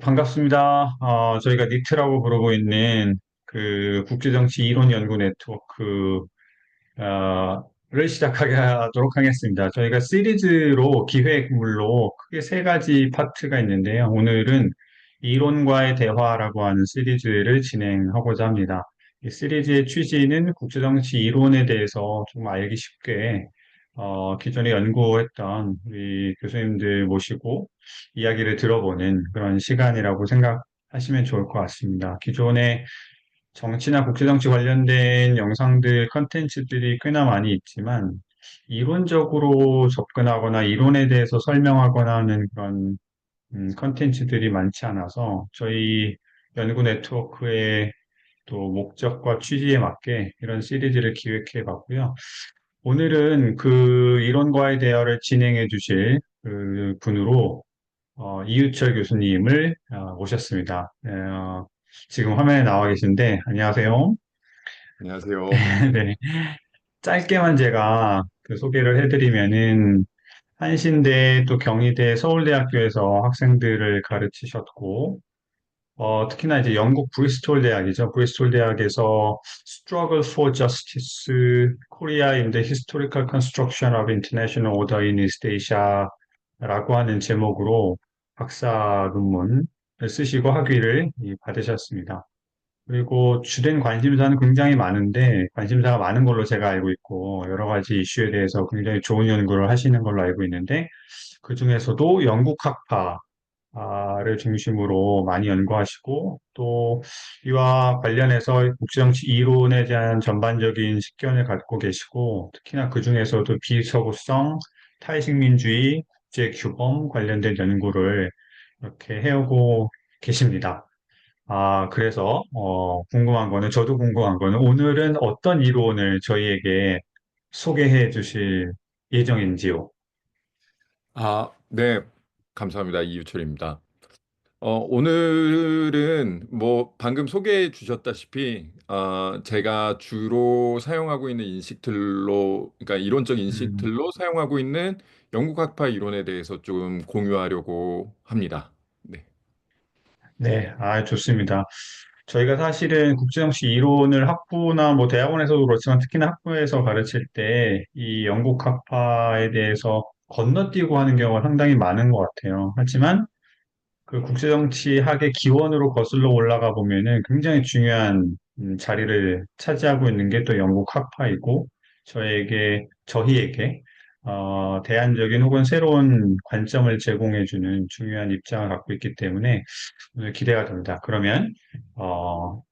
반갑습니다. 저희가 니트라고 부르고 있는 그 국제정치 이론 연구 네트워크, 를 시작하도록 하겠습니다. 저희가 시리즈로 기획물로 크게 세 가지 파트가 있는데요. 오늘은 이론과의 대화라고 하는 시리즈를 진행하고자 합니다. 이 시리즈의 취지는 국제정치 이론에 대해서 좀 알기 쉽게 기존에 연구했던 우리 교수님들 모시고 이야기를 들어보는 그런 시간이라고 생각하시면 좋을 것 같습니다. 기존에 정치나 국제정치 관련된 영상들, 컨텐츠들이 꽤나 많이 있지만, 이론적으로 접근하거나 이론에 대해서 설명하거나 하는 그런 컨텐츠들이 많지 않아서, 저희 연구 네트워크의 또 목적과 취지에 맞게 이런 시리즈를 기획해 봤고요. 오늘은 그 이론과의 대화를 진행해 주실 그 분으로 이유철 교수님을 모셨습니다. 지금 화면에 나와 계신데, 안녕하세요. 안녕하세요. 네. 짧게만 제가 그 소개를 해드리면은, 한신대 또 경희대 서울대학교에서 학생들을 가르치셨고, 특히나 이제 영국 브리스톨 대학이죠. 브리스톨 대학에서 Struggle for Justice, Korea in the Historical Construction of International Order in East Asia라고 하는 제목으로 박사 논문을 쓰시고 학위를 받으셨습니다. 그리고 주된 관심사는 굉장히 많은데, 관심사가 많은 걸로 제가 알고 있고, 여러 가지 이슈에 대해서 굉장히 좋은 연구를 하시는 걸로 알고 있는데, 그 중에서도 영국 학파를 중심으로 많이 연구하시고, 또 이와 관련해서 국제정치 이론에 대한 전반적인 식견을 갖고 계시고, 특히나 그 중에서도 비서구성, 타의식민주의, 국제규범 관련된 연구를 이렇게 해오고 계십니다. 그래서, 저도 궁금한 거는 오늘은 어떤 이론을 저희에게 소개해 주실 예정인지요? 네. 감사합니다. 이유철입니다. 오늘은 뭐 방금 소개해 주셨다시피 제가 주로 사용하고 있는 인식틀로, 그러니까 이론적 음, 인식틀로 사용하고 있는 영국학파 이론에 대해서 좀 공유하려고 합니다. 네. 네, 좋습니다. 저희가 사실은 국제정치 이론을 학부나 뭐 대학원에서도 그렇지만 특히나 학부에서 가르칠 때 이 영국 학파에 대해서 건너뛰고 하는 경우가 상당히 많은 것 같아요. 하지만 그 국제정치학의 기원으로 거슬러 올라가 보면은 굉장히 중요한 자리를 차지하고 있는 게 또 영국 학파이고 저희에게 대안적인 혹은 새로운 관점을 제공해주는 중요한 입장을 갖고 있기 때문에 오늘 기대가 됩니다. 그러면 어,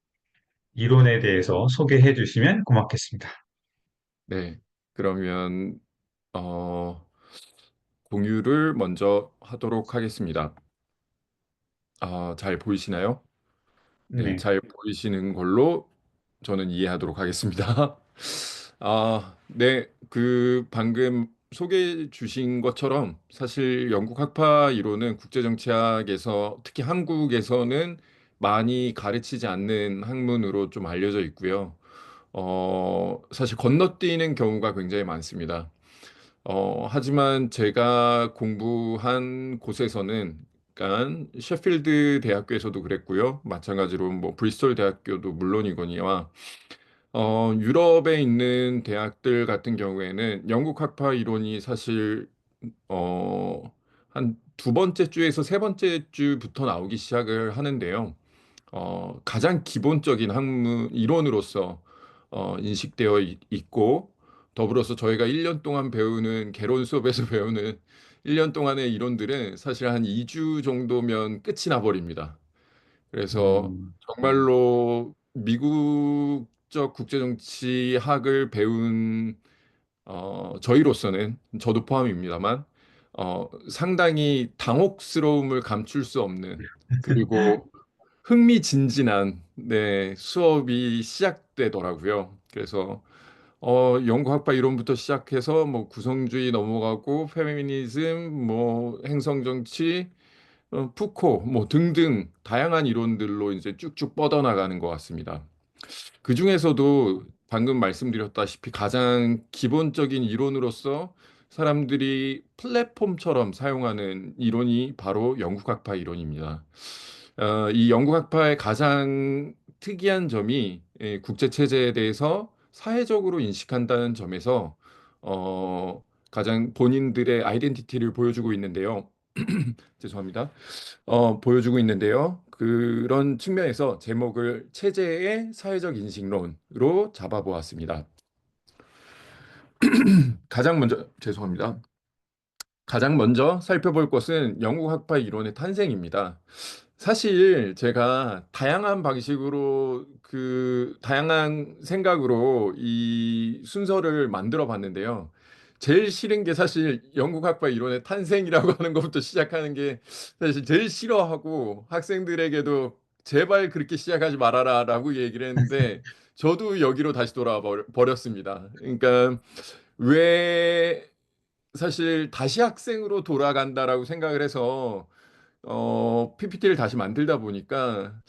이론에 대해서 소개해 주시면 고맙겠습니다. 네. 그러면 어, 공유를 먼저 하도록 하겠습니다. 잘 보이시나요? 네, 네, 잘 보이시는 걸로 저는 이해하도록 하겠습니다. 네, 방금 소개해 주신 것처럼 사실 영국 학파 이론은 국제정치학에서 특히 한국에서는 많이 가르치지 않는 학문으로 좀 알려져 있고요. 사실 건너뛰는 경우가 굉장히 많습니다. 하지만 제가 공부한 곳에서는, 그러니까 셰필드 대학교에서도 그랬고요. 마찬가지로 뭐 브리스톨 대학교도 물론이거니와 유럽에 있는 대학들 같은 경우에는 영국 학파 이론이 사실 한 두 번째 주에서 세 번째 주부터 나오기 시작을 하는데요. 가장 기본적인 학문 이론으로서 인식되어 있고, 더불어서 저희가 1년 동안 배우는 개론 수업에서 배우는 1년 동안의 이론들은 사실 한 2주 정도면 끝이 나버립니다. 그래서 음, 정말로 미국적 국제정치학을 배운 저희로서는, 저도 포함입니다만, 상당히 당혹스러움을 감출 수 없는, 그리고 흥미진진한, 네, 수업이 시작되더라고요. 그래서 연구학파 이론부터 시작해서 뭐 구성주의 넘어가고 페미니즘, 뭐 행성정치, 푸코 뭐 등등 다양한 이론들로 이제 쭉쭉 뻗어나가는 것 같습니다. 그 중에서도 방금 말씀드렸다시피 가장 기본적인 이론으로서 사람들이 플랫폼처럼 사용하는 이론이 바로 영국학파 이론입니다. 이 영국 학파의 가장 특이한 점이 국제 체제에 대해서 사회적으로 인식한다는 점에서 가장 본인들의 아이덴티티를 보여주고 있는데요. 죄송합니다. 보여주고 있는데요. 그런 측면에서 제목을 체제의 사회적 인식론으로 잡아보았습니다. 가장 먼저, 죄송합니다. 가장 먼저 살펴볼 것은 영국 학파 이론의 탄생입니다. 사실 제가 다양한 방식으로 다양한 생각으로 이 순서를 만들어 봤는데요. 제일 싫은 게 사실 영국 학파 이론의 탄생이라고 하는 것부터 시작하는 게 사실 제일 싫어하고 학생들에게도 제발 그렇게 시작하지 말아라라고 얘기를 했는데 저도 여기로 다시 돌아와 버렸습니다. 그러니까 왜 사실 다시 학생으로 돌아간다라고 생각을 해서 PPT를 다시 만들다 보니까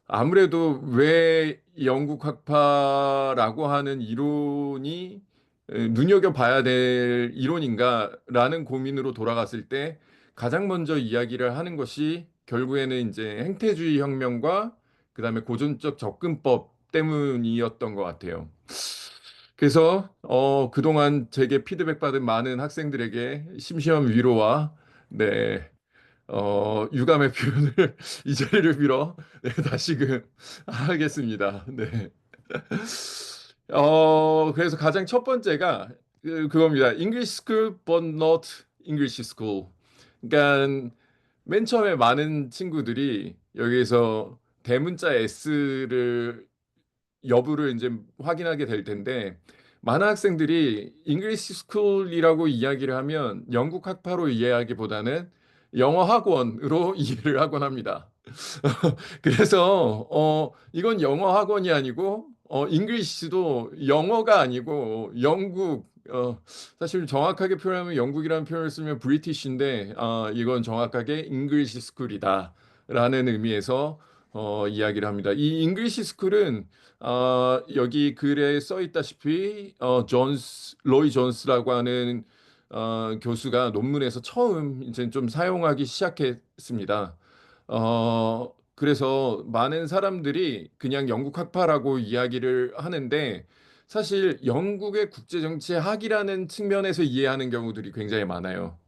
아무래도 왜 영국 학파라고 하는 이론이 눈여겨봐야 될 이론인가라는 고민으로 돌아갔을 때 가장 먼저 이야기를 하는 것이 결국에는 이제 행태주의 혁명과 그다음에 고전적 접근법 때문이었던 것 같아요. 그래서 그동안 제게 피드백 받은 많은 학생들에게 심심한 위로와 네, 유감의 표현을 이 자리를 빌어 네, 다시금 하겠습니다. 네. 그래서 가장 첫 번째가 그겁니다. English school but not English school. 그러니까 맨 처음에 많은 친구들이 여기에서 대문자 S를 여부를 이제 확인하게 될 텐데 많은 학생들이 잉글리시 스쿨이라고 이야기를 하면 영국 학파로 이해하기보다는 영어 학원으로 이해를 하곤 합니다. 그래서 이건 영어 학원이 아니고 잉글리시도 영어가 아니고 영국 사실 정확하게 표현하면 영국이라는 표현을 쓰면 브리티시인데 이건 정확하게 잉글리시 스쿨이다라는 의미에서 이야기를 합니다. 이 잉글리시 스쿨은 여기 글에 써 있다시피 로이 존스라고 하는 교수가 논문에서 처음 이제 좀 사용하기 시작했습니다. 그래서 많은 사람들이 그냥 영국 학파라고 이야기를 하는데 사실 영국의 국제정치학이라는 측면에서 이해하는 경우들이 굉장히 많아요.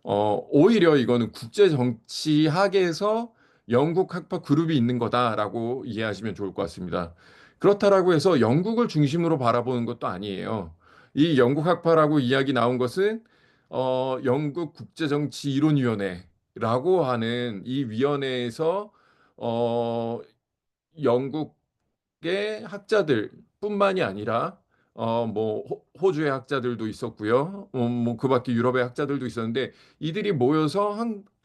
오히려 이거는 국제정치학에서 영국 학파 그룹이 있는 거다라고 이해하시면 좋을 것 같습니다. 그렇다라고 해서 영국을 중심으로 바라보는 것도 아니에요. 이 영국 학파라고 이야기 나온 것은 영국 국제정치이론위원회라고 하는 이 위원회에서 어, 영국의 학자들뿐만이 아니라 뭐 호주의 학자들도 있었고요. 뭐 그밖에 유럽의 학자들도 있었는데 이들이 모여서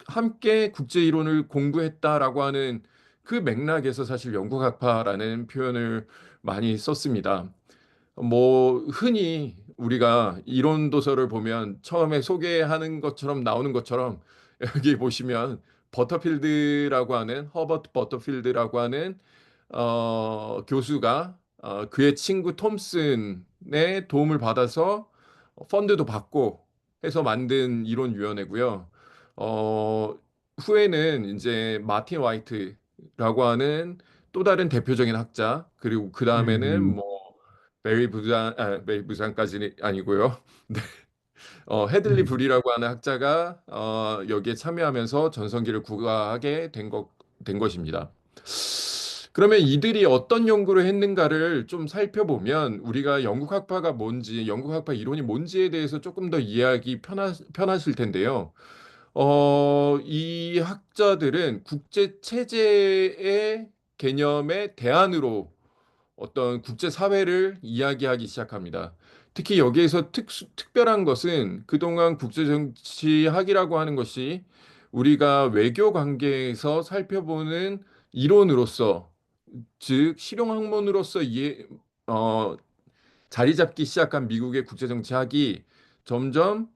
함께 국제 이론을 공부했다라고 하는 그 맥락에서 사실 영국 학파라는 표현을 많이 썼습니다. 뭐 흔히 우리가 이론 도서를 보면 처음에 소개하는 것처럼 나오는 것처럼 여기 보시면 버터필드라고 하는 허버트 버터필드라고 하는 교수가 그의 친구 톰슨의 도움을 받아서 펀드도 받고 해서 만든 이론위원회고요. 어, 후에는 이제 마틴 화이트라고 하는 또 다른 대표적인 학자 그리고 그 다음에는 음, 뭐 메리 부산까지는 아니고요. 네. 헤들리 음, 불이라고 하는 학자가 여기에 참여하면서 전성기를 구가하게 된 것입니다. 그러면 이들이 어떤 연구를 했는가를 좀 살펴보면 우리가 영국 학파가 뭔지, 영국 학파 이론이 뭔지에 대해서 조금 더 이해하기 편하실 텐데요. 이 학자들은 국제 체제의 개념의 대안으로 어떤 국제 사회를 이야기하기 시작합니다. 특히 여기에서 특별한 것은 그동안 국제정치학이라고 하는 것이 우리가 외교 관계에서 살펴보는 이론으로서, 즉 실용학문으로서 어, 자리 잡기 시작한 미국의 국제정치학이 점점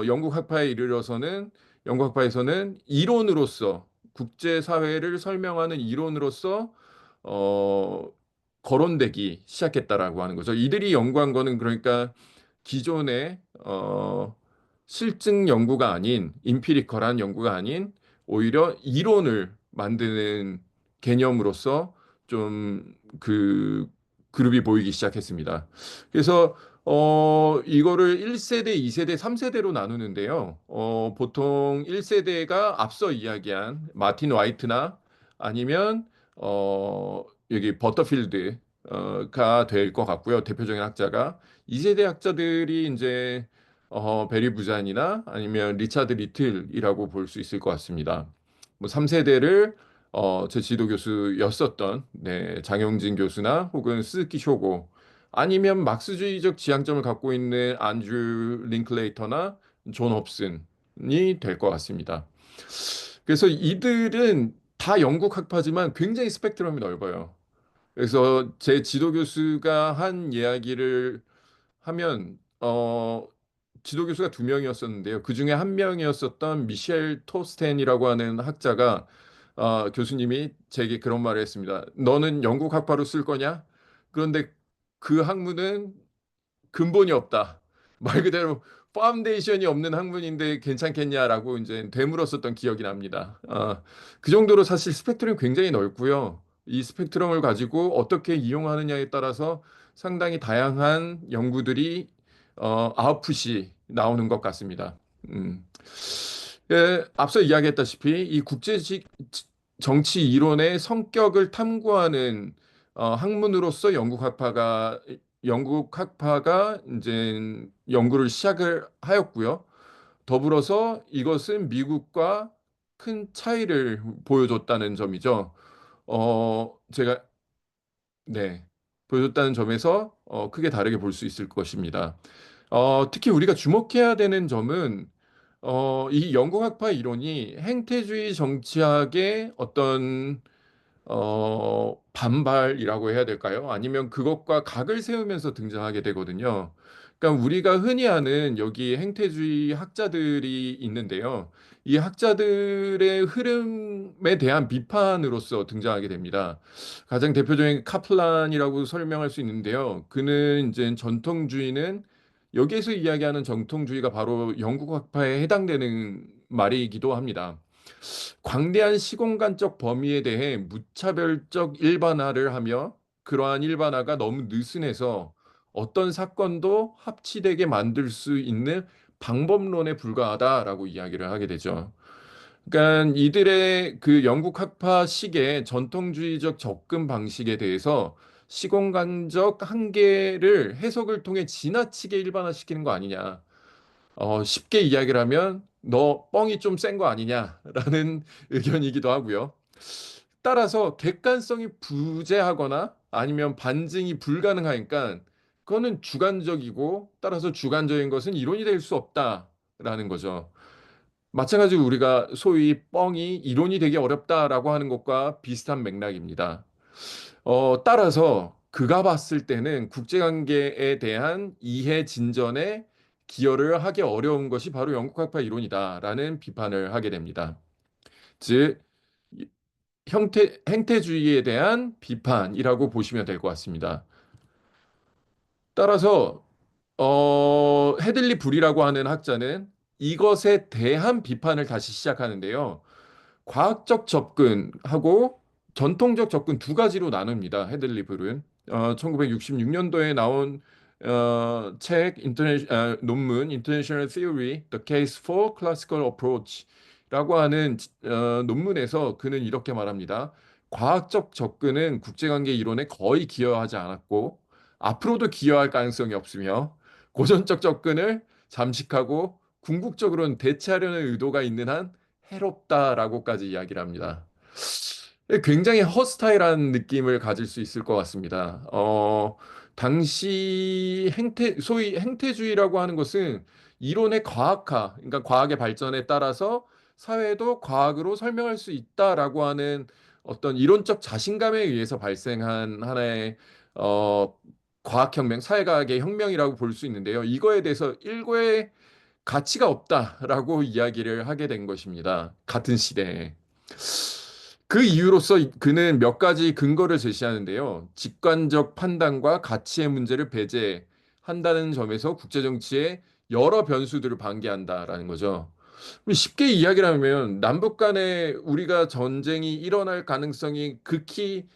영국 학파에 이르러서는 영국 학파에서는 이론으로서 국제사회를 설명하는 이론으로서 어, 거론되기 시작했다라고 하는 거죠. 이들이 연구한 거는 그러니까 기존의 실증 연구가 아닌 임피리컬한 연구가 아닌 오히려 이론을 만드는 개념으로서 좀 그 그룹이 보이기 시작했습니다. 그래서 이거를 1세대, 2세대, 3세대로 나누는데요. 보통 1세대가 앞서 이야기한 마틴 와이트나 아니면 여기 버터필드가 될 것 같고요. 대표적인 학자가 2세대 학자들이 이제 베리 부잔이나 아니면 리차드 리틀이라고 볼 수 있을 것 같습니다. 뭐 3세대를 제 지도 교수였었던 네, 장영진 교수나 혹은 스즈키 쇼고 아니면 막스주의적 지향점을 갖고 있는 안드류 링클레이터나 존 홉슨이 될 것 같습니다. 그래서 이들은 다 영국 학파지만 굉장히 스펙트럼이 넓어요. 그래서 제 지도 교수가 한 이야기를 하면 지도 교수가 두 명이었었는데요. 그 중에 한 명이었었던 미셸 토스텐이라고 하는 학자가 교수님이 제게 그런 말을 했습니다. 너는 영국 학파로 쓸 거냐? 그런데 그 학문은 근본이 없다. 말 그대로 파운데이션이 없는 학문인데 괜찮겠냐라고 이제 되물었었던 기억이 납니다. 그 정도로 사실 스펙트럼이 굉장히 넓고요. 이 스펙트럼을 가지고 어떻게 이용하느냐에 따라서 상당히 다양한 연구들이 아웃풋이 나오는 것 같습니다. 음. 예, 앞서 이야기했다시피 이 국제식 정치 이론의 성격을 탐구하는 학문으로서 영국 학파가 이제 연구를 시작을 하였고요. 더불어서 이것은 미국과 큰 차이를 보여줬다는 점이죠. 제가 네 보여줬다는 점에서 크게 다르게 볼 수 있을 것입니다. 특히 우리가 주목해야 되는 점은 이 영국 학파 이론이 행태주의 정치학의 어떤 반발이라고 해야 될까요? 아니면 그것과 각을 세우면서 등장하게 되거든요. 그러니까 우리가 흔히 아는 여기 행태주의 학자들이 있는데요. 이 학자들의 흐름에 대한 비판으로서 등장하게 됩니다. 가장 대표적인 카플란이라고 설명할 수 있는데요. 그는 이제 전통주의는 여기에서 이야기하는 전통주의가 바로 영국 학파에 해당되는 말이기도 합니다. 광대한 시공간적 범위에 대해 무차별적 일반화를 하며 그러한 일반화가 너무 느슨해서 어떤 사건도 합치되게 만들 수 있는 방법론에 불과하다라고 이야기를 하게 되죠. 그러니까 이들의 그 영국 학파식의 전통주의적 접근 방식에 대해서 시공간적 한계를 해석을 통해 지나치게 일반화시키는 거 아니냐. 쉽게 이야기를 하면 너 뻥이 좀 센 거 아니냐라는 의견이기도 하고요. 따라서 객관성이 부재하거나 아니면 반증이 불가능하니까 그거는 주관적이고 따라서 주관적인 것은 이론이 될 수 없다라는 거죠. 마찬가지로 우리가 소위 뻥이 이론이 되기 어렵다라고 하는 것과 비슷한 맥락입니다. 따라서 그가 봤을 때는 국제관계에 대한 이해 진전에 기여를 하기 어려운 것이 바로 영국학파 이론이다라는 비판을 하게 됩니다. 즉, 행태주의에 대한 비판이라고 보시면 될 것 같습니다. 따라서 헤들리 불이라고 하는 학자는 이것에 대한 비판을 다시 시작하는데요. 과학적 접근하고 전통적 접근 두 가지로 나눕니다. 헤들리블은 1966년도에 나온 논문 International Theory: The Case for Classical Approach라고 하는 논문에서 그는 이렇게 말합니다. 과학적 접근은 국제관계 이론에 거의 기여하지 않았고 앞으로도 기여할 가능성이 없으며 고전적 접근을 잠식하고 궁극적으로는 대체하려는 의도가 있는 한 해롭다라고까지 이야기를 합니다. 굉장히 허스타일한 느낌을 가질 수 있을 것 같습니다. 당시 소위 행태주의라고 하는 것은 이론의 과학화, 그러니까 과학의 발전에 따라서 사회도 과학으로 설명할 수 있다라고 하는 어떤 이론적 자신감에 의해서 발생한 하나의 어, 과학혁명, 사회과학의 혁명이라고 볼 수 있는데요. 이거에 대해서 일고의 가치가 없다라고 이야기를 하게 된 것입니다. 같은 시대에. 그 이유로서 그는 몇 가지 근거를 제시하는데요. 직관적 판단과 가치의 문제를 배제한다는 점에서 국제정치의 여러 변수들을 방기한다라는 거죠. 쉽게 이야기를 하면 남북 간에 우리가 전쟁이 일어날 가능성이 극히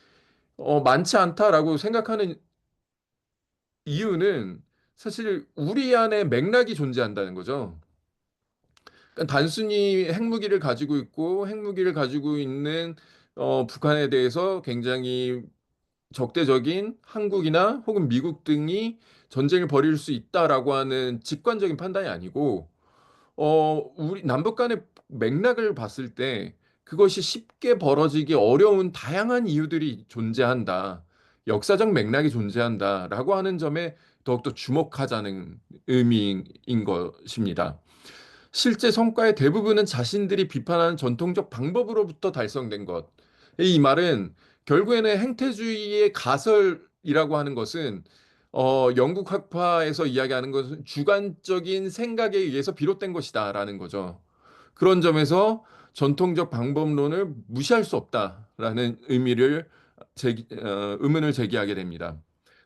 많지 않다라고 생각하는 이유는 사실 우리 안에 맥락이 존재한다는 거죠. 그러니까 단순히 핵무기를 가지고 있고 핵무기를 가지고 있는 북한에 대해서 굉장히 적대적인 한국이나 혹은 미국 등이 전쟁을 벌일 수 있다라고 하는 직관적인 판단이 아니고 우리 남북 간의 맥락을 봤을 때 그것이 쉽게 벌어지기 어려운 다양한 이유들이 존재한다. 역사적 맥락이 존재한다라고 하는 점에 더욱더 주목하자는 의미인 것입니다. 실제 성과의 대부분은 자신들이 비판하는 전통적 방법으로부터 달성된 것. 이 말은 결국에는 행태주의의 가설이라고 하는 것은 영국 학파에서 이야기하는 것은 주관적인 생각에 의해서 비롯된 것이다라는 거죠. 그런 점에서 전통적 방법론을 무시할 수 없다라는 의문을 제기하게 됩니다.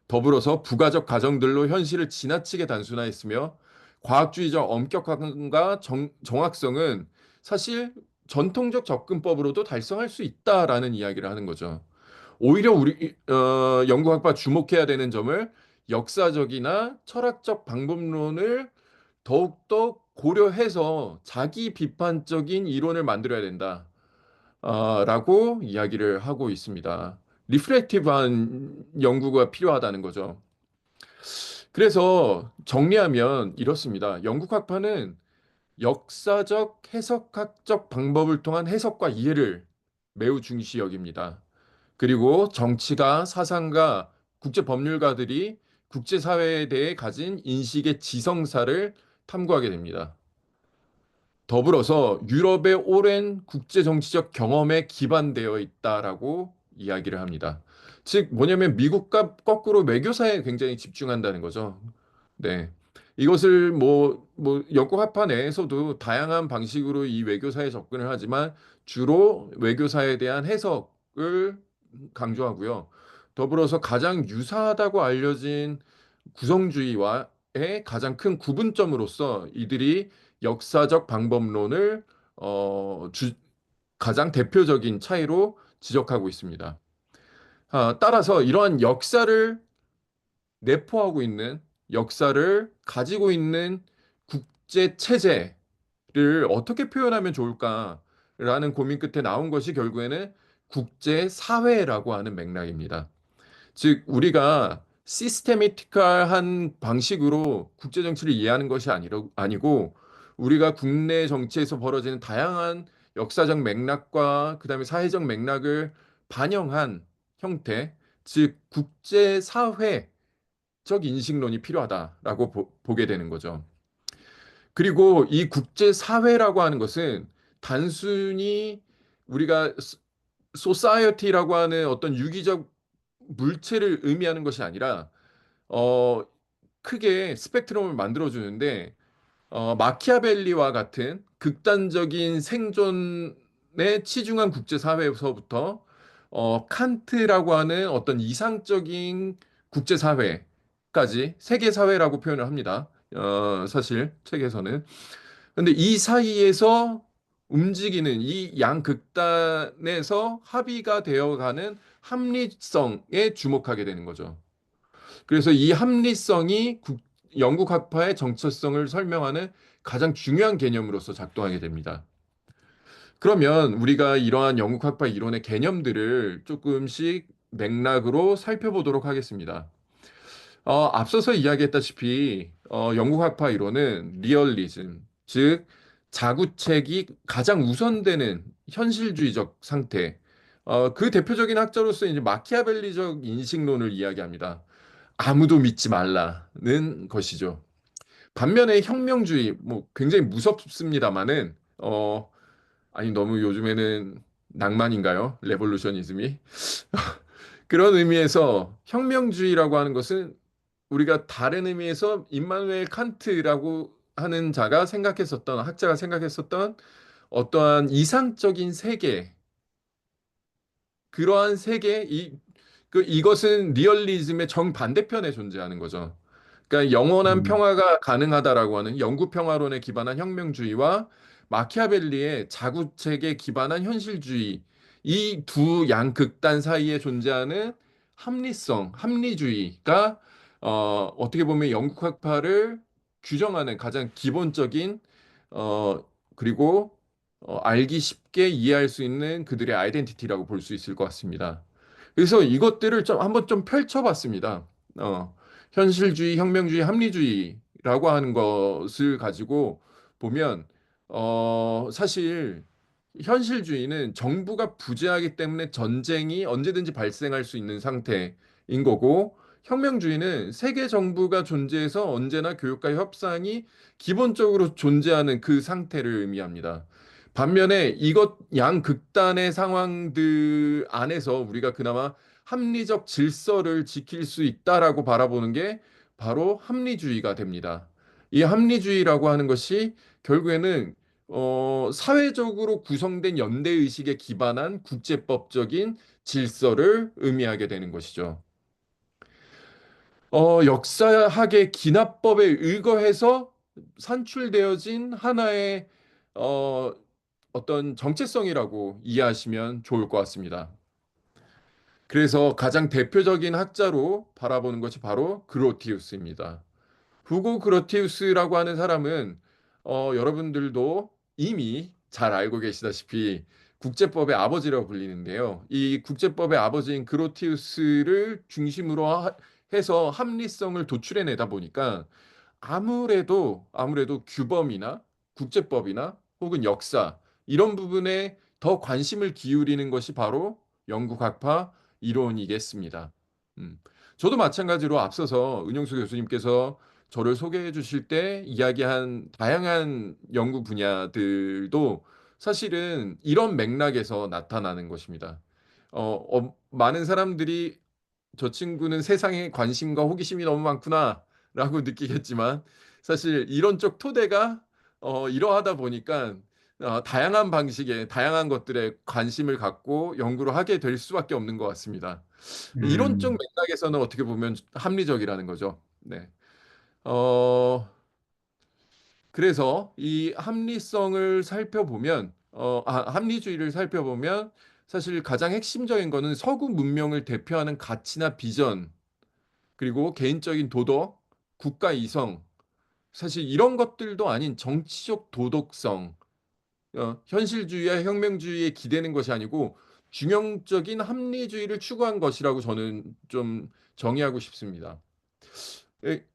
더불어서 부가적 가정들로 현실을 지나치게 단순화했으며 과학주의적 엄격함과 정확성은 사실 전통적 접근법으로도 달성할 수 있다라는 이야기를 하는 거죠. 오히려 우리 연구학파 주목해야 되는 점을 역사적이나 철학적 방법론을 더욱더 고려해서 자기 비판적인 이론을 만들어야 된다. 라고 이야기를 하고 있습니다. 리프렉티브한 연구가 필요하다는 거죠. 그래서 정리하면 이렇습니다. 영국 학파는 역사적 해석학적 방법을 통한 해석과 이해를 매우 중시 여깁니다. 그리고 정치가 사상가, 국제 법률가들이 국제사회에 대해 가진 인식의 지성사를 탐구하게 됩니다. 더불어서 유럽의 오랜 국제 정치적 경험에 기반되어 있다라고 이야기를 합니다. 즉, 뭐냐면 미국과 거꾸로 외교사에 굉장히 집중한다는 거죠. 네. 이것을 영국 합파 내에서도 다양한 방식으로 이 외교사에 접근을 하지만 주로 외교사에 대한 해석을 강조하고요. 더불어서 가장 유사하다고 알려진 구성주의와의 가장 큰 구분점으로서 이들이 역사적 방법론을 어, 주- 가장 대표적인 차이로 지적하고 있습니다. 따라서 이러한 역사를 내포하고 있는 역사를 가지고 있는 국제 체제를 어떻게 표현하면 좋을까라는 고민 끝에 나온 것이 결국에는 국제 사회라고 하는 맥락입니다. 즉 우리가 시스테미티컬한 방식으로 국제 정치를 이해하는 것이 아니고 우리가 국내 정치에서 벌어지는 다양한 역사적 맥락과 그다음에 사회적 맥락을 반영한 형태, 즉 국제 사회적 인식론이 필요하다라고 보게 되는 거죠. 그리고 이 국제 사회라고 하는 것은 단순히 우리가 소사이어티라고 하는 어떤 유기적 물체를 의미하는 것이 아니라 어, 크게 스펙트럼을 만들어주는데 마키아벨리와 같은 극단적인 생존에 치중한 국제사회에서부터 칸트라고 하는 어떤 이상적인 국제사회까지 세계사회라고 표현을 합니다. 사실 책에서는. 근데 이 사이에서 움직이는 이 양극단에서 합의가 되어가는 합리성에 주목하게 되는 거죠. 그래서 이 합리성이 영국 학파의 정체성을 설명하는 가장 중요한 개념으로서 작동하게 됩니다. 그러면 우리가 이러한 영국 학파 이론의 개념들을 조금씩 맥락으로 살펴보도록 하겠습니다. 앞서서 이야기했다시피 영국 학파 이론은 리얼리즘, 즉 자구책이 가장 우선되는 현실주의적 상태. 그 대표적인 학자로서 이제 마키아벨리적 인식론을 이야기합니다. 아무도 믿지 말라는 것이죠. 반면에 혁명주의, 뭐 굉장히 무섭습니다만은, 아니 너무 요즘에는 낭만인가요? 레볼루셔니즘이? 그런 의미에서 혁명주의라고 하는 것은 우리가 다른 의미에서 임마누엘 칸트라고 하는 학자가 생각했었던 어떠한 이상적인 세계, 그러한 세계, 이것은 리얼리즘의 정반대편에 존재하는 거죠. 그러니까 영원한 음, 평화가 가능하다라고 하는 영구 평화론에 기반한 혁명주의와 마키아벨리의 자구책에 기반한 현실주의, 이 두 양극단 사이에 존재하는 합리성, 합리주의가 어떻게 보면 영국학파를 규정하는 가장 기본적인 어, 그리고 알기 쉽게 이해할 수 있는 그들의 아이덴티티라고 볼 수 있을 것 같습니다. 그래서 이것들을 좀 한번 좀 펼쳐봤습니다. 현실주의, 혁명주의, 합리주의라고 하는 것을 가지고 보면 사실 현실주의는 정부가 부재하기 때문에 전쟁이 언제든지 발생할 수 있는 상태인 거고, 혁명주의는 세계 정부가 존재해서 언제나 교육과 협상이 기본적으로 존재하는 그 상태를 의미합니다. 반면에 이것 양극단의 상황들 안에서 우리가 그나마 합리적 질서를 지킬 수 있다라고 바라보는 게 바로 합리주의가 됩니다. 이 합리주의라고 하는 것이 결국에는 사회적으로 구성된 연대의식에 기반한 국제법적인 질서를 의미하게 되는 것이죠. 역사학의 기납법에 의거해서 산출되어진 하나의 어, 어떤 정체성이라고 이해하시면 좋을 것 같습니다. 그래서 가장 대표적인 학자로 바라보는 것이 바로 그로티우스입니다. 후고 그로티우스라고 하는 사람은 여러분들도 이미 잘 알고 계시다시피 국제법의 아버지라고 불리는데요. 이 국제법의 아버지인 그로티우스를 중심으로 해서 합리성을 도출해내다 보니까 아무래도 규범이나 국제법이나 혹은 역사 이런 부분에 더 관심을 기울이는 것이 바로 영국학파 이론이겠습니다. 음. 저도 마찬가지로 앞서서 은영수 교수님께서 저를 소개해 주실 때 이야기한 다양한 연구 분야들도 사실은 이런 맥락에서 나타나는 것입니다. 많은 사람들이 저 친구는 세상에 관심과 호기심이 너무 많구나라고 느끼겠지만 사실 이론적 토대가 이러하다 보니까 다양한 방식의 다양한 것들에 관심을 갖고 연구를 하게 될 수밖에 없는 것 같습니다. 이론적 음, 맥락에서는 어떻게 보면 합리적이라는 거죠. 네. 어, 그래서 이 합리성을 살펴보면, 합리주의를 살펴보면 사실 가장 핵심적인 거는 서구 문명을 대표하는 가치나 비전, 그리고 개인적인 도덕, 국가 이성, 사실 이런 것들도 아닌 정치적 도덕성, 현실주의와 혁명주의에 기대는 것이 아니고 중형적인 합리주의를 추구한 것이라고 저는 좀 정의하고 싶습니다. 에,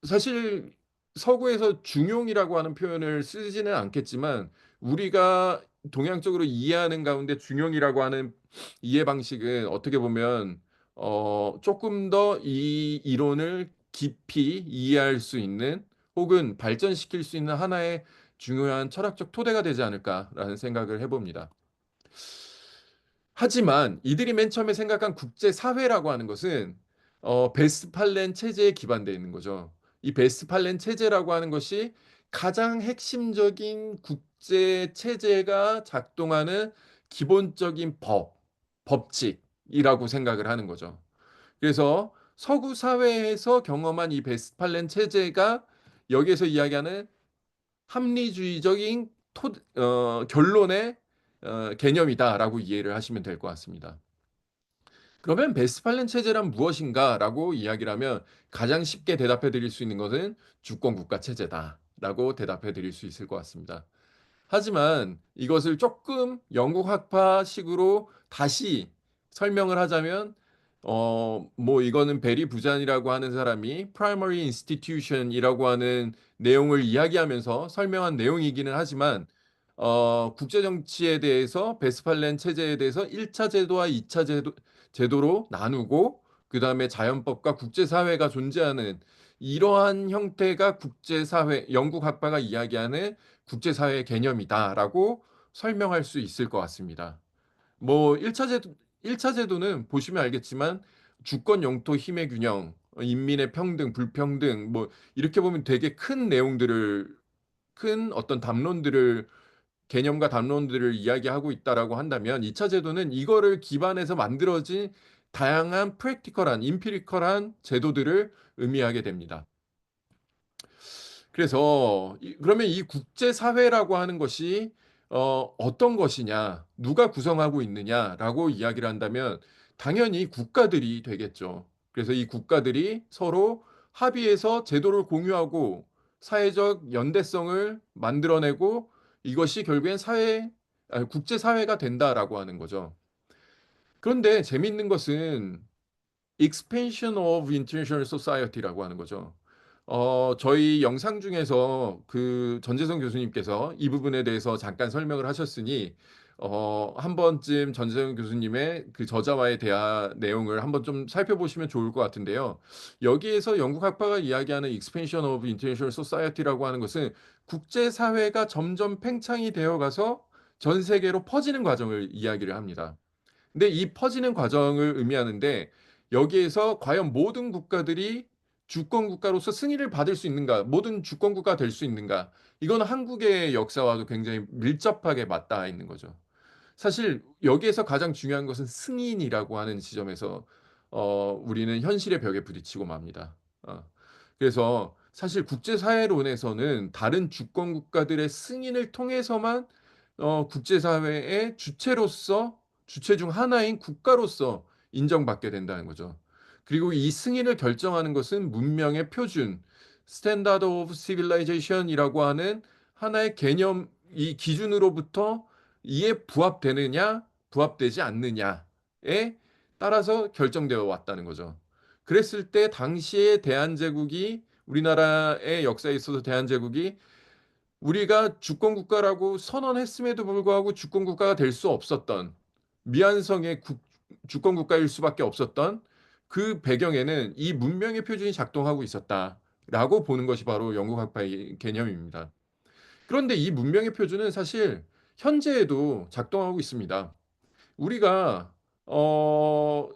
사실 서구에서 중용이라고 하는 표현을 쓰지는 않겠지만 우리가 동양적으로 이해하는 가운데 중용이라고 하는 이해 방식은 어떻게 보면 조금 더 이 이론을 깊이 이해할 수 있는 혹은 발전시킬 수 있는 하나의 중요한 철학적 토대가 되지 않을까라는 생각을 해봅니다. 하지만 이들이 맨 처음에 생각한 국제사회라고 하는 것은 베스팔렌 체제에 기반되어 있는 거죠. 이 베스팔렌 체제라고 하는 것이 가장 핵심적인 국제 체제가 작동하는 기본적인 법칙이라고 생각을 하는 거죠. 그래서 서구 사회에서 경험한 이 베스팔렌 체제가 여기에서 이야기하는 합리주의적인 결론의 개념이다라고 이해를 하시면 될 것 같습니다. 그러면 베스팔렌 체제란 무엇인가라고 이야기를 하면 가장 쉽게 대답해 드릴 수 있는 것은 주권국가 체제다라고 대답해 드릴 수 있을 것 같습니다. 하지만 이것을 조금 영국 학파식으로 다시 설명을 하자면 뭐 이거는 베리 부잔이라고 하는 사람이 Primary Institution이라고 하는 내용을 이야기하면서 설명한 내용이기는 하지만 국제 정치에 대해서 베스팔렌 체제에 대해서 1차 제도와 2차 제도로 나누고 그다음에 자연법과 국제사회가 존재하는 이러한 형태가 국제사회 영국 학파가 이야기하는 국제사회 개념이다라고 설명할 수 있을 것 같습니다. 뭐 1차 제도는 보시면 알겠지만 주권, 영토, 힘의 균형, 인민의 평등, 불평등 뭐 이렇게 보면 되게 큰 어떤 담론들을 개념과 담론들을 이야기하고 있다라고 한다면 2차 제도는 이거를 기반해서 만들어진 다양한 프랙티컬한, 임피리컬한 제도들을 의미하게 됩니다. 그래서 그러면 이 국제사회라고 하는 것이 어떤 것이냐, 누가 구성하고 있느냐라고 이야기를 한다면 당연히 국가들이 되겠죠. 그래서 이 국가들이 서로 합의해서 제도를 공유하고 사회적 연대성을 만들어내고 이것이 결국엔 국제사회가 된다라고 하는 거죠. 그런데 재밌는 것은 expansion of international society라고 하는 거죠. 저희 영상 중에서 그 전재성 교수님께서 이 부분에 대해서 잠깐 설명을 하셨으니 한 번쯤 전재성 교수님의 그 저자와의 대화 내용을 한번 좀 살펴보시면 좋을 것 같은데요. 여기에서 영국 학파가 이야기하는 expansion of international society라고 하는 것은 국제 사회가 점점 팽창이 되어 가서 전 세계로 퍼지는 과정을 이야기를 합니다. 근데 이 퍼지는 과정을 의미하는데 여기에서 과연 모든 국가들이 주권 국가로서 승인을 받을 수 있는가? 모든 주권 국가가 될 수 있는가? 이건 한국의 역사와도 굉장히 밀접하게 맞닿아 있는 거죠. 사실 여기에서 가장 중요한 것은 승인이라고 하는 지점에서 우리는 현실의 벽에 부딪히고 맙니다. 어. 그래서 사실 국제사회론에서는 다른 주권 국가들의 승인을 통해서만 국제사회의 주체로서 주체 중 하나인 국가로서 인정받게 된다는 거죠. 그리고 이 승인을 결정하는 것은 문명의 표준, 스탠다드 오브 시빌라이제이션이라고 하는 하나의 개념, 이 기준으로부터 이에 부합되느냐, 부합되지 않느냐에 따라서 결정되어 왔다는 거죠. 그랬을 때 당시에 대한제국이 우리나라의 역사에 있어서 대한제국이 우리가 주권 국가라고 선언했음에도 불구하고 주권 국가가 될 수 없었던 미완성의 주권 국가일 수밖에 없었던 그 배경에는 이 문명의 표준이 작동하고 있었다라고 보는 것이 바로 영국 학파의 개념입니다. 그런데 이 문명의 표준은 사실 현재에도 작동하고 있습니다. 우리가 어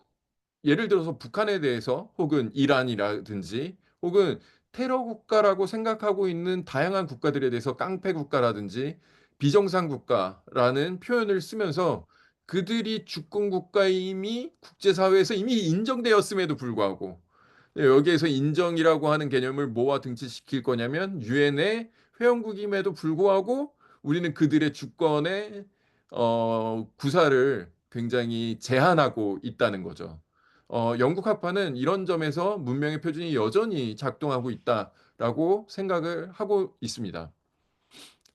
예를 들어서 북한에 대해서 혹은 이란이라든지 혹은 테러 국가라고 생각하고 있는 다양한 국가들에 대해서 깡패 국가라든지 비정상 국가라는 표현을 쓰면서 그들이 주권 국가임이 국제사회에서 이미 인정되었음에도 불구하고 여기에서 인정이라고 하는 개념을 뭐와 등치시킬 거냐면 유엔의 회원국임에도 불구하고 우리는 그들의 주권의 구사를 굉장히 제한하고 있다는 거죠. 영국 학파는 이런 점에서 문명의 표준이 여전히 작동하고 있다라고 생각을 하고 있습니다.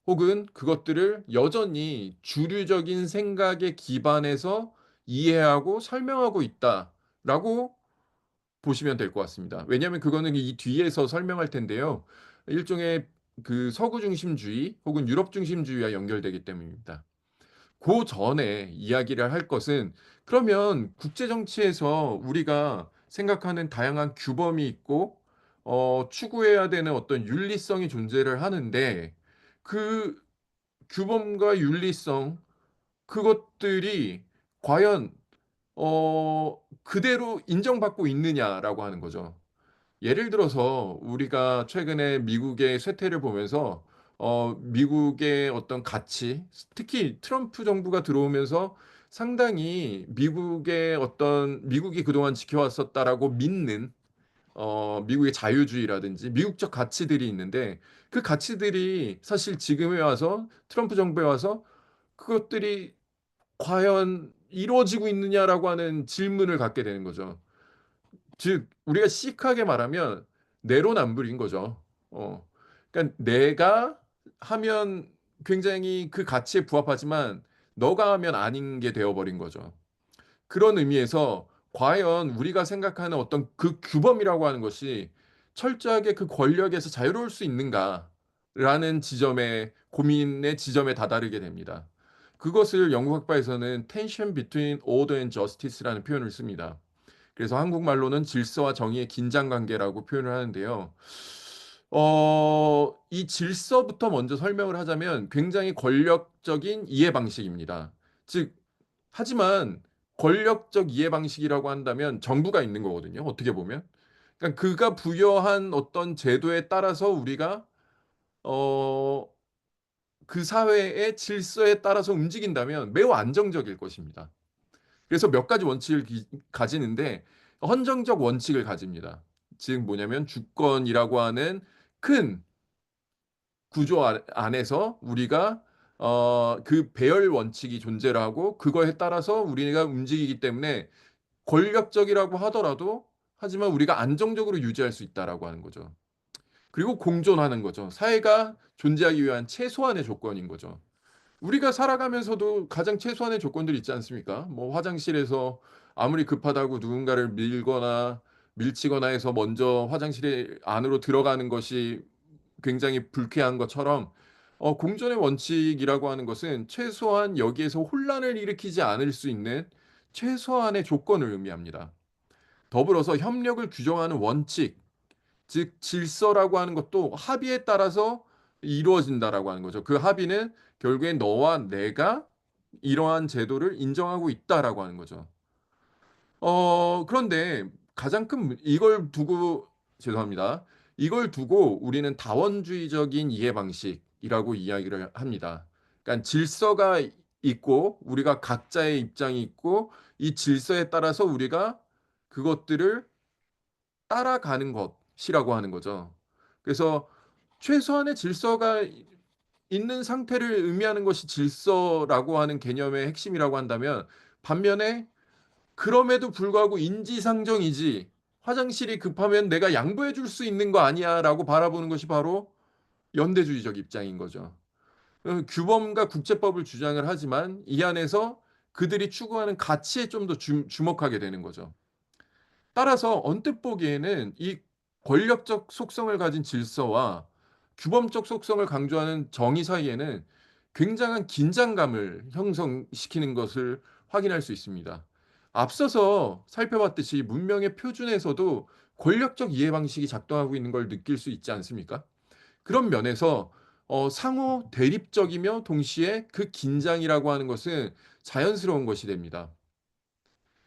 혹은 그것들을 여전히 주류적인 생각에 기반해서 이해하고 설명하고 있다라고 보시면 될 것 같습니다. 왜냐하면 그거는 이 뒤에서 설명할 텐데요. 일종의 그 서구 중심주의 혹은 유럽 중심주의와 연결되기 때문입니다. 그 전에 이야기를 할 것은 그러면 국제 정치에서 우리가 생각하는 다양한 규범이 있고 추구해야 되는 어떤 윤리성이 존재를 하는데 그 규범과 윤리성 그것들이 과연 그대로 인정받고 있느냐라고 하는 거죠. 예를 들어서 우리가 최근에 미국의 쇠퇴를 보면서 미국의 어떤 가치, 특히 트럼프 정부가 들어오면서 상당히 미국의 어떤 미국이 그동안 지켜왔었다라고 믿는 미국의 자유주의라든지 미국적 가치들이 있는데 그 가치들이 사실 지금에 와서 트럼프 정부에 와서 그것들이 과연 이루어지고 있느냐라고 하는 질문을 갖게 되는 거죠. 즉 우리가 시크하게 말하면 내로남불인 거죠. 어. 그러니까 내가 하면 굉장히 그 가치에 부합하지만 너가 하면 아닌 게 되어 버린 거죠. 그런 의미에서 과연 우리가 생각하는 어떤 그 규범이라고 하는 것이 철저하게 그 권력에서 자유로울 수 있는가라는 지점에 고민의 지점에 다다르게 됩니다. 그것을 영국 학파에서는 tension between order and justice라는 표현을 씁니다. 그래서 한국말로는 질서와 정의의 긴장 관계라고 표현을 하는데요. 이 질서부터 먼저 설명을 하자면 굉장히 권력적인 이해 방식입니다. 즉 하지만 권력적 이해 방식이라고 한다면 정부가 있는 거거든요, 어떻게 보면. 그러니까 그가 부여한 어떤 제도에 따라서 우리가 어 그 사회의 질서에 따라서 움직인다면 매우 안정적일 것입니다. 그래서 몇 가지 원칙을 가지는데 헌정적 원칙을 가집니다. 즉 뭐냐면 주권이라고 하는 큰 구조 안에서 우리가 그 배열 원칙이 존재를 하고 그거에 따라서 우리가 움직이기 때문에 권력적이라고 하더라도 하지만 우리가 안정적으로 유지할 수 있다라고 하는 거죠. 그리고 공존하는 거죠. 사회가 존재하기 위한 최소한의 조건인 거죠. 우리가 살아가면서도 가장 최소한의 조건들이 있지 않습니까? 뭐 화장실에서 아무리 급하다고 누군가를 밀거나 밀치거나 해서 먼저 화장실에 안으로 들어가는 것이 굉장히 불쾌한 것처럼 공존의 원칙이라고 하는 것은 최소한 여기에서 혼란을 일으키지 않을 수 있는 최소한의 조건을 의미합니다. 더불어서 협력을 규정하는 원칙, 즉 질서라고 하는 것도 합의에 따라서 이루어진다라고 하는 거죠. 그 합의는 결국엔 너와 내가 이러한 제도를 인정하고 있다라고 하는 거죠. 그런데 가장 큰 이걸 두고 죄송합니다. 이걸 두고 우리는 다원주의적인 이해 방식이라고 이야기를 합니다. 그러니까 질서가 있고 우리가 각자의 입장이 있고 이 질서에 따라서 우리가 그것들을 따라가는 것이라고 하는 거죠. 그래서 최소한의 질서가 있는 상태를 의미하는 것이 질서라고 하는 개념의 핵심이라고 한다면 반면에 그럼에도 불구하고 인지상정이지 '화장실이 급하면 내가 양보해 줄 수 있는 거 아니야.'라고 바라보는 것이 바로 연대주의적 입장인 거죠. 규범과 국제법을 주장을 하지만 이 안에서 그들이 추구하는 가치에 좀 더 주목하게 되는 거죠. 따라서 언뜻 보기에는 이 권력적 속성을 가진 질서와 규범적 속성을 강조하는 정의 사이에는 굉장한 긴장감을 형성시키는 것을 확인할 수 있습니다. 앞서서 살펴봤듯이 문명의 표준에서도 권력적 이해 방식이 작동하고 있는 걸 느낄 수 있지 않습니까? 그런 면에서 상호 대립적이며 동시에 그 긴장이라고 하는 것은 자연스러운 것이 됩니다.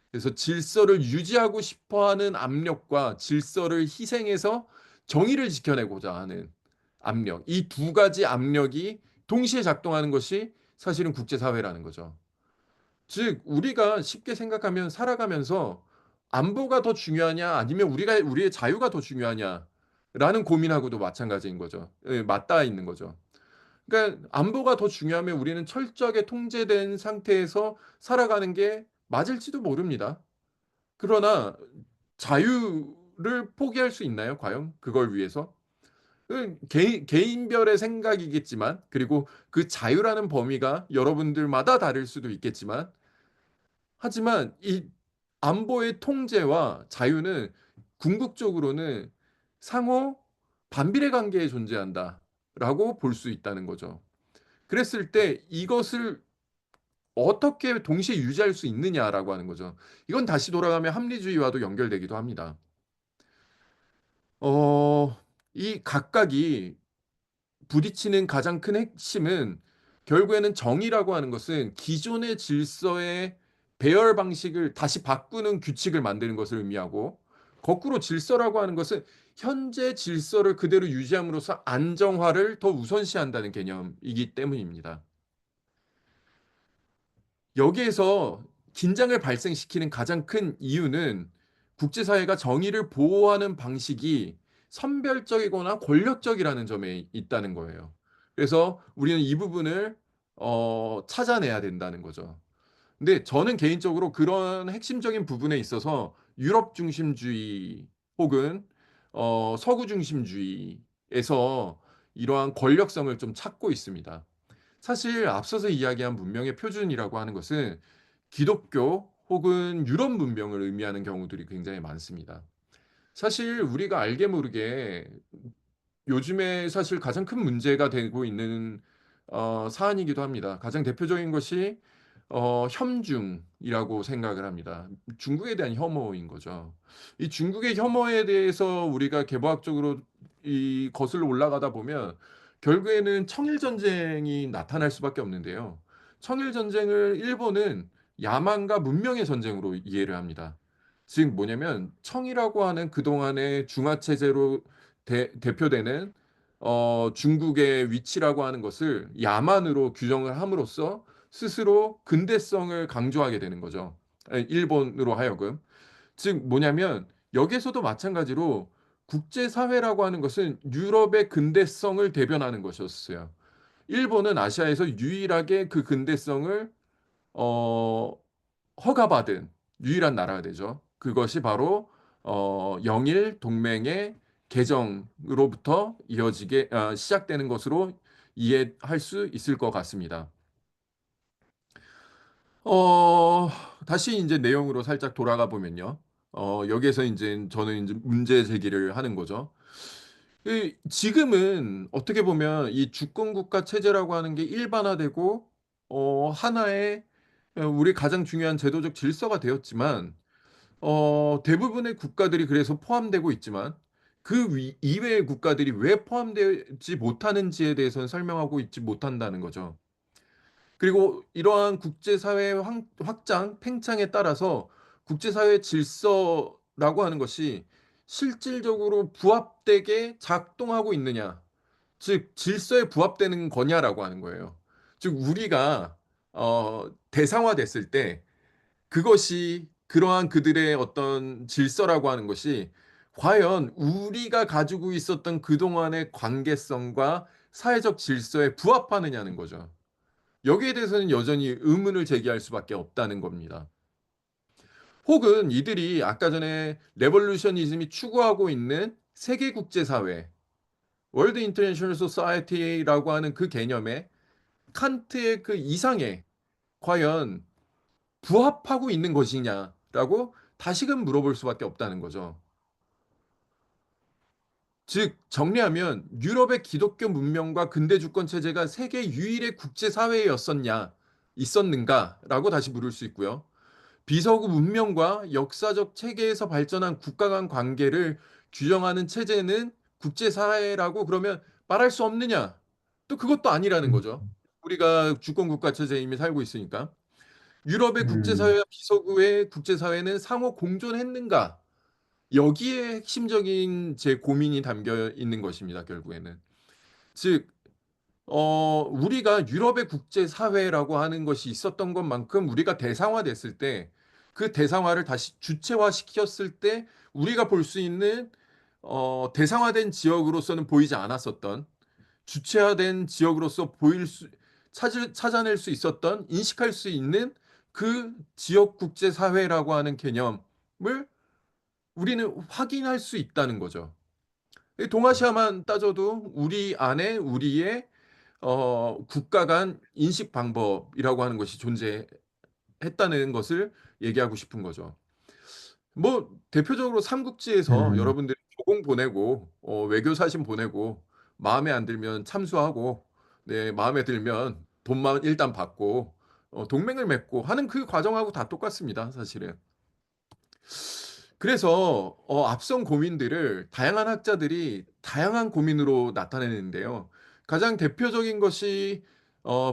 그래서 질서를 유지하고 싶어 하는 압력과 질서를 희생해서 정의를 지켜내고자 하는 압력. 이 두 가지 압력이 동시에 작동하는 것이 사실은 국제사회라는 거죠. 즉, 우리가 쉽게 생각하면 살아가면서 안보가 더 중요하냐, 아니면 우리의 자유가 더 중요하냐라는 고민하고도 마찬가지인 거죠. 예, 맞닿아 있는 거죠. 그러니까 안보가 더 중요하면 우리는 철저하게 통제된 상태에서 살아가는 게 맞을지도 모릅니다. 그러나 자유를 포기할 수 있나요, 과연? 그걸 위해서? 개인별의 생각이겠지만 그리고 그 자유라는 범위가 여러분들마다 다를 수도 있겠지만 하지만 이 안보의 통제와 자유는 궁극적으로는 상호 반비례 관계에 존재한다라고 볼 수 있다는 거죠. 그랬을 때 이것을 어떻게 동시에 유지할 수 있느냐라고 하는 거죠. 이건 다시 돌아가면 합리주의와도 연결되기도 합니다. 어 이 각각이 부딪히는 가장 큰 핵심은 결국에는 정의라고 하는 것은 기존의 질서의 배열 방식을 다시 바꾸는 규칙을 만드는 것을 의미하고 거꾸로 질서라고 하는 것은 현재 질서를 그대로 유지함으로써 안정화를 더 우선시한다는 개념이기 때문입니다. 여기에서 긴장을 발생시키는 가장 큰 이유는 국제사회가 정의를 보호하는 방식이 선별적이거나 권력적이라는 점에 있다는 거예요. 그래서 우리는 이 부분을 찾아내야 된다는 거죠. 근데 저는 개인적으로 그런 핵심적인 부분에 있어서 유럽 중심주의 혹은 서구 중심주의에서 이러한 권력성을 좀 찾고 있습니다. 사실 앞서서 이야기한 문명의 표준이라고 하는 것은 기독교 혹은 유럽 문명을 의미하는 경우들이 굉장히 많습니다. 사실 우리가 알게 모르게 요즘에 사실 가장 큰 문제가 되고 있는 사안이기도 합니다. 가장 대표적인 것이 혐중이라고 생각을 합니다. 중국에 대한 혐오인 거죠. 이 중국의 혐오에 대해서 우리가 개보학적으로 이 거슬러 올라가다 보면 결국에는 청일 전쟁이 나타날 수밖에 없는데요. 청일 전쟁을 일본은 야만과 문명의 전쟁으로 이해를 합니다. 즉 뭐냐면 청이라고 하는 그동안의 중화 체제로 대표되는 중국의 위치라고 하는 것을 야만으로 규정을 함으로써 스스로 근대성을 강조하게 되는 거죠. 일본으로 하여금. 즉 뭐냐면 여기에서도 마찬가지로 국제사회라고 하는 것은 유럽의 근대성을 대변하는 것이었어요. 일본은 아시아에서 유일하게 그 근대성을 어, 허가받은 유일한 나라가 되죠. 그것이 바로 영일 동맹의 개정으로부터 이어지게 시작되는 것으로 이해할 수 있을 것 같습니다. 어, 다시 이제 내용으로 살짝 돌아가 보면요. 여기에서 이제 저는 이제 문제 제기를 하는 거죠. 지금은 어떻게 보면 이 주권 국가 체제라고 하는 게 일반화되고 하나의 우리 가장 중요한 제도적 질서가 되었지만 대부분의 국가들이 그래서 포함되고 있지만 그 이외의 국가들이 왜 포함되지 못하는지에 대해서는 설명하고 있지 못한다는 거죠. 그리고 이러한 국제사회의 확장, 팽창에 따라서 국제사회 질서라고 하는 것이 실질적으로 부합되게 작동하고 있느냐, 즉 질서에 부합되는 거냐라고 하는 거예요. 즉 우리가 대상화됐을 때 그것이 그러한 그들의 어떤 질서라고 하는 것이 과연 우리가 가지고 있었던 그동안의 관계성과 사회적 질서에 부합하느냐는 거죠. 여기에 대해서는 여전히 의문을 제기할 수밖에 없다는 겁니다. 혹은 이들이 아까 전에 레볼루셔니즘이 추구하고 있는 세계 국제 사회, 월드 인터내셔널 소사이어티라고 하는 그 개념에 칸트의 그 이상에 과연 부합하고 있는 것이냐라고 다시금 물어볼 수밖에 없다는 거죠. 즉 정리하면 유럽의 기독교 문명과 근대 주권 체제가 세계 유일의 국제 사회였었냐 있었는가라고 다시 물을 수 있고요. 비서구 문명과 역사적 체계에서 발전한 국가 간 관계를 규정하는 체제는 국제사회라고 그러면 말할 수 없느냐? 또 그것도 아니라는 음, 거죠. 우리가 주권 국가 체제에 이미 살고 있으니까. 유럽의 음, 국제사회와 비서구의 국제사회는 상호 공존했는가? 여기에 핵심적인 제 고민이 담겨 있는 것입니다, 결국에는. 즉, 우리가 유럽의 국제사회라고 하는 것이 있었던 것만큼 우리가 대상화됐을 때, 그 대상화를 다시 주체화 시켰을 때, 우리가 볼 수 있는, 대상화된 지역으로서는 보이지 않았었던, 주체화된 지역으로서 찾아낼 수 있었던, 인식할 수 있는 그 지역 국제사회라고 하는 개념을 우리는 확인할 수 있다는 거죠. 동아시아만 따져도 우리 안에 우리의 국가 간 인식 방법이라고 하는 것이 존재했다는 것을 얘기하고 싶은 거죠. 뭐 대표적으로 삼국지에서 음, 여러분들이 조공 보내고 외교 사신 보내고 마음에 안 들면 참수하고 네, 마음에 들면 돈만 일단 받고 동맹을 맺고 하는 그 과정하고 다 똑같습니다, 사실은. 그래서 앞선 고민들을 다양한 학자들이 다양한 고민으로 나타내는데요. 가장 대표적인 것이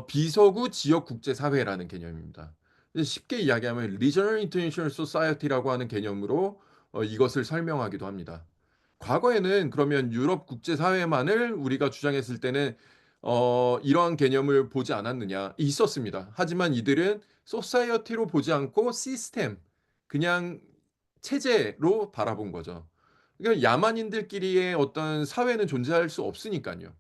비서구 지역 국제 사회라는 개념입니다. 쉽게 이야기하면 Regional International Society라고 하는 개념으로 이것을 설명하기도 합니다. 과거에는 그러면 유럽 국제 사회만을 우리가 주장했을 때는 이러한 개념을 보지 않았느냐? 있었습니다. 하지만 이들은 소사이어티로 보지 않고 시스템, 그냥 체제로 바라본 거죠. 그러니까 야만인들끼리의 어떤 사회는 존재할 수 없으니까요.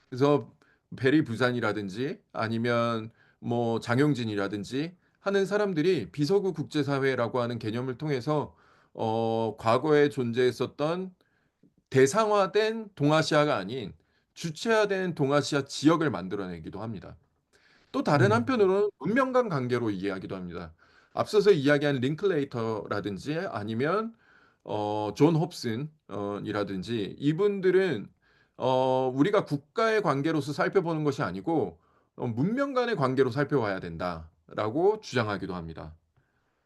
그래서 베리 부산이라든지 아니면 뭐 장영진이라든지 하는 사람들이 비서구 국제사회라고 하는 개념을 통해서 과거에 존재했었던 대상화된 동아시아가 아닌 주체화된 동아시아 지역을 만들어내기도 합니다. 또 다른 음, 한편으로는 문명 간 관계로 이해하기도 합니다. 앞서서 이야기한 링클레이터라든지 아니면 존 홉슨 이라든지 이분들은 우리가 국가의 관계로서 살펴보는 것이 아니고 문명 간의 관계로 살펴봐야 된다라고 주장하기도 합니다.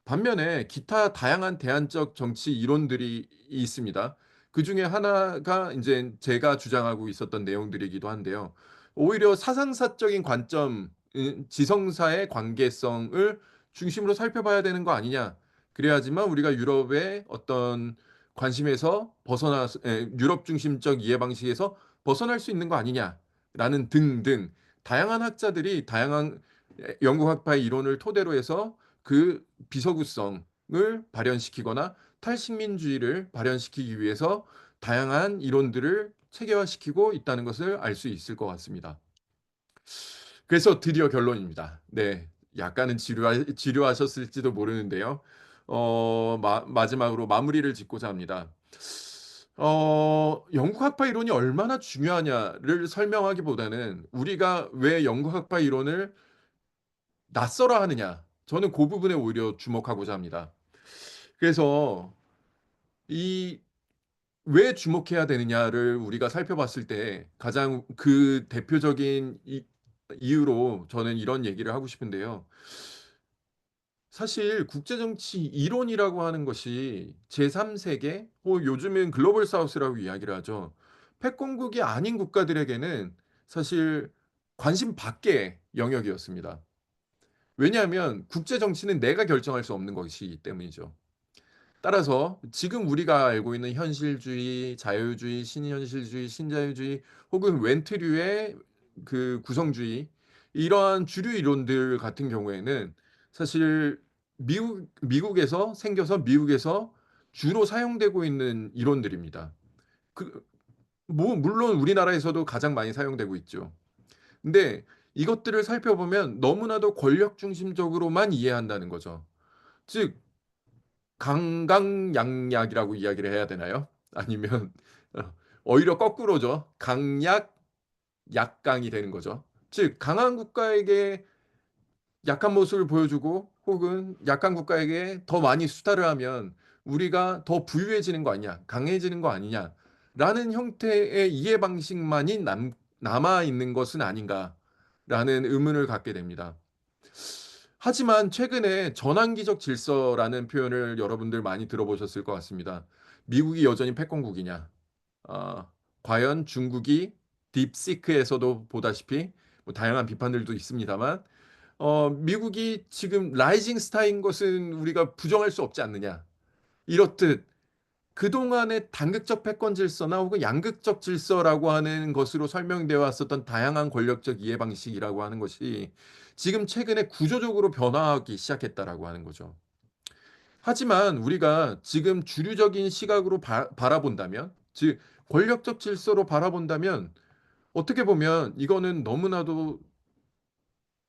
반면에 기타 다양한 대안적 정치 이론들이 있습니다. 그중에 하나가 이제 제가 주장하고 있었던 내용들이기도 한데요. 오히려 사상사적인 관점, 지성사의 관계성을 중심으로 살펴봐야 되는 거 아니냐. 그래야지만 우리가 유럽의 어떤 관심에서 유럽 중심적 이해 방식에서 벗어날 수 있는 거 아니냐라는 등등 다양한 학자들이 다양한 영국학파의 이론을 토대로 해서 그 비서구성을 발현시키거나 탈식민주의를 발현시키기 위해서 다양한 이론들을 체계화시키고 있다는 것을 알 수 있을 것 같습니다. 그래서 드디어 결론입니다. 네. 약간은 지루하셨을지도 모르는데요. 마지막으로 마무리를 짓고자 합니다. 영국 학파 이론이 얼마나 중요하냐를 설명하기보다는 우리가 왜 영국 학파 이론을 낯설어 하느냐. 저는 그 부분에 오히려 주목하고자 합니다. 그래서 이 왜 주목해야 되느냐를 우리가 살펴봤을 때 가장 그 대표적인 이유로 저는 이런 얘기를 하고 싶은데요. 사실 국제정치 이론이라고 하는 것이 제3세계, 요즘은 글로벌 사우스라고 이야기를 하죠. 패권국이 아닌 국가들에게는 사실 관심 밖의 영역이었습니다. 왜냐하면 국제정치는 내가 결정할 수 없는 것이기 때문이죠. 따라서 지금 우리가 알고 있는 현실주의, 자유주의, 신현실주의, 신자유주의 혹은 웬트류의 그 구성주의 이러한 주류 이론들 같은 경우에는 사실 미국에서 생겨서 미국에서 주로 사용되고 있는 이론들입니다. 그 뭐 물론 우리나라에서도 가장 많이 사용되고 있죠. 근데 이것들을 살펴보면 너무나도 권력 중심적으로만 이해한다는 거죠. 즉 강강약약이라고 이야기를 해야 되나요? 아니면 오히려 거꾸로죠. 강약, 약강이 되는 거죠. 즉 강한 국가에게 약한 모습을 보여주고 혹은 약한 국가에게 더 많이 수탈을 하면 우리가 더 부유해지는 거 아니냐, 강해지는 거 아니냐라는 형태의 이해 방식만이 남아 있는 것은 아닌가라는 의문을 갖게 됩니다. 하지만 최근에 전환기적 질서라는 표현을 여러분들 많이 들어보셨을 것 같습니다. 미국이 여전히 패권국이냐? 아, 과연 중국이 딥시크에서도 보다시피 뭐 다양한 비판들도 있습니다만, 미국이 지금 라이징 스타인 것은 우리가 부정할 수 없지 않느냐? 이렇듯 그동안의 단극적 패권 질서나 혹은 양극적 질서라고 하는 것으로 설명되어 왔었던 다양한 권력적 이해 방식이라고 하는 것이 지금 최근에 구조적으로 변화하기 시작했다라고 하는 거죠. 하지만 우리가 지금 주류적인 시각으로 바라본다면, 즉 권력적 질서로 바라본다면 어떻게 보면 이거는 너무나도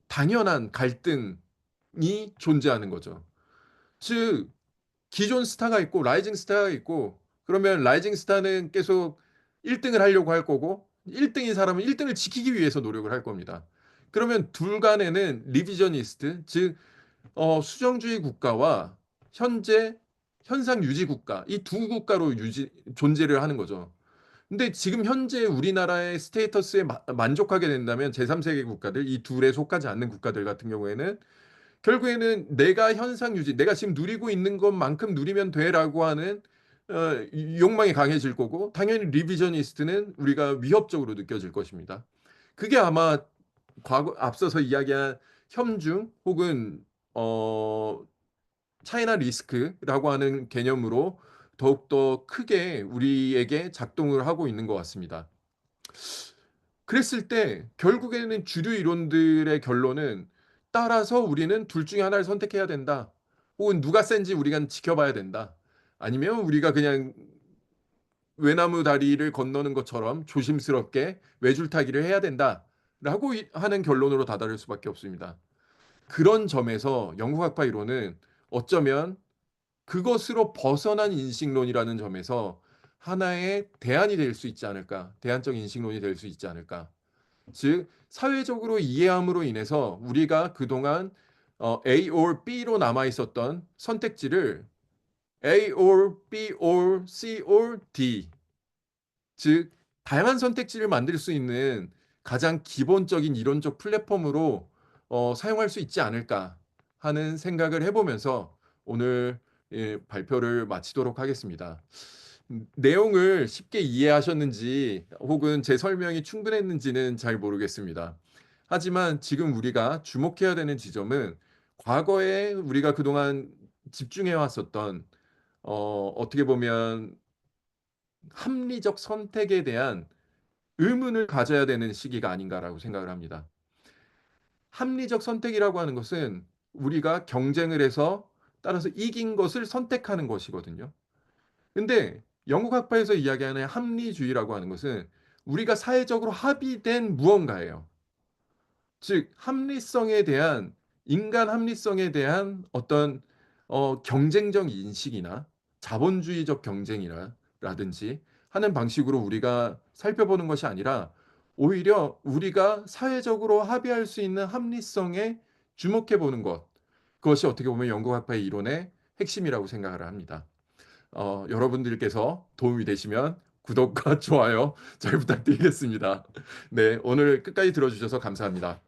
당연한 갈등이 존재하는 거죠. 즉 기존 스타가 있고 라이징 스타가 있고 그러면 라이징 스타는 계속 1등을 하려고 할 거고 1등인 사람은 1등을 지키기 위해서 노력을 할 겁니다. 그러면 둘 간에는 리비저니스트 즉 수정주의 국가와 현재 현상 유지 국가 이 두 국가로 존재를 하는 거죠. 근데 지금 현재 우리나라의 스테이터스에 만족하게 된다면 제3세계 국가들 이 둘에 속하지 않는 국가들 같은 경우에는 결국에는 내가 현상 유지, 내가 지금 누리고 있는 것만큼 누리면 돼라고 하는 욕망이 강해질 거고 당연히 리비저니스트는 우리가 위협적으로 느껴질 것입니다. 그게 아마 과거 앞서서 이야기한 협중 혹은 어 차이나 리스크라고 하는 개념으로 더욱더 크게 우리에게 작동을 하고 있는 것 같습니다. 그랬을 때 결국에는 주류 이론들의 결론은 따라서 우리는 둘 중에 하나를 선택해야 된다. 혹은 누가 센지 우리가 지켜봐야 된다. 아니면 우리가 그냥 외나무 다리를 건너는 것처럼 조심스럽게 외줄타기를 해야 된다. 라고 하는 결론으로 다다를 수밖에 없습니다. 그런 점에서 영국학파 이론은 어쩌면 그것으로 벗어난 인식론이라는 점에서 하나의 대안이 될 수 있지 않을까. 대안적 인식론이 될 수 있지 않을까. 즉 사회적으로 이해함으로 인해서 우리가 그동안 A or B로 남아 있었던 선택지를 A or B or C or D 즉 다양한 선택지를 만들 수 있는 가장 기본적인 이론적 플랫폼으로 사용할 수 있지 않을까 하는 생각을 해보면서 오늘 발표를 마치도록 하겠습니다. 내용을 쉽게 이해하셨는지 혹은 제 설명이 충분했는지는 잘 모르겠습니다. 하지만 지금 우리가 주목해야 되는 지점은 과거에 우리가 그동안 집중해 왔었던 어떻게 보면 합리적 선택에 대한 의문을 가져야 되는 시기가 아닌가라고 생각을 합니다. 합리적 선택이라고 하는 것은 우리가 경쟁을 해서 따라서 이긴 것을 선택하는 것이거든요. 근데 영국 학파에서 이야기하는 합리주의라고 하는 것은 우리가 사회적으로 합의된 무언가예요. 즉 합리성에 대한 인간 합리성에 대한 어떤 경쟁적 인식이나 자본주의적 경쟁이나 라든지 하는 방식으로 우리가 살펴보는 것이 아니라 오히려 우리가 사회적으로 합의할 수 있는 합리성에 주목해 보는 것. 그것이 어떻게 보면 영국학파의 이론의 핵심이라고 생각을 합니다. 여러분들께서 도움이 되시면 구독과 좋아요 잘 부탁드리겠습니다. 네, 오늘 끝까지 들어주셔서 감사합니다.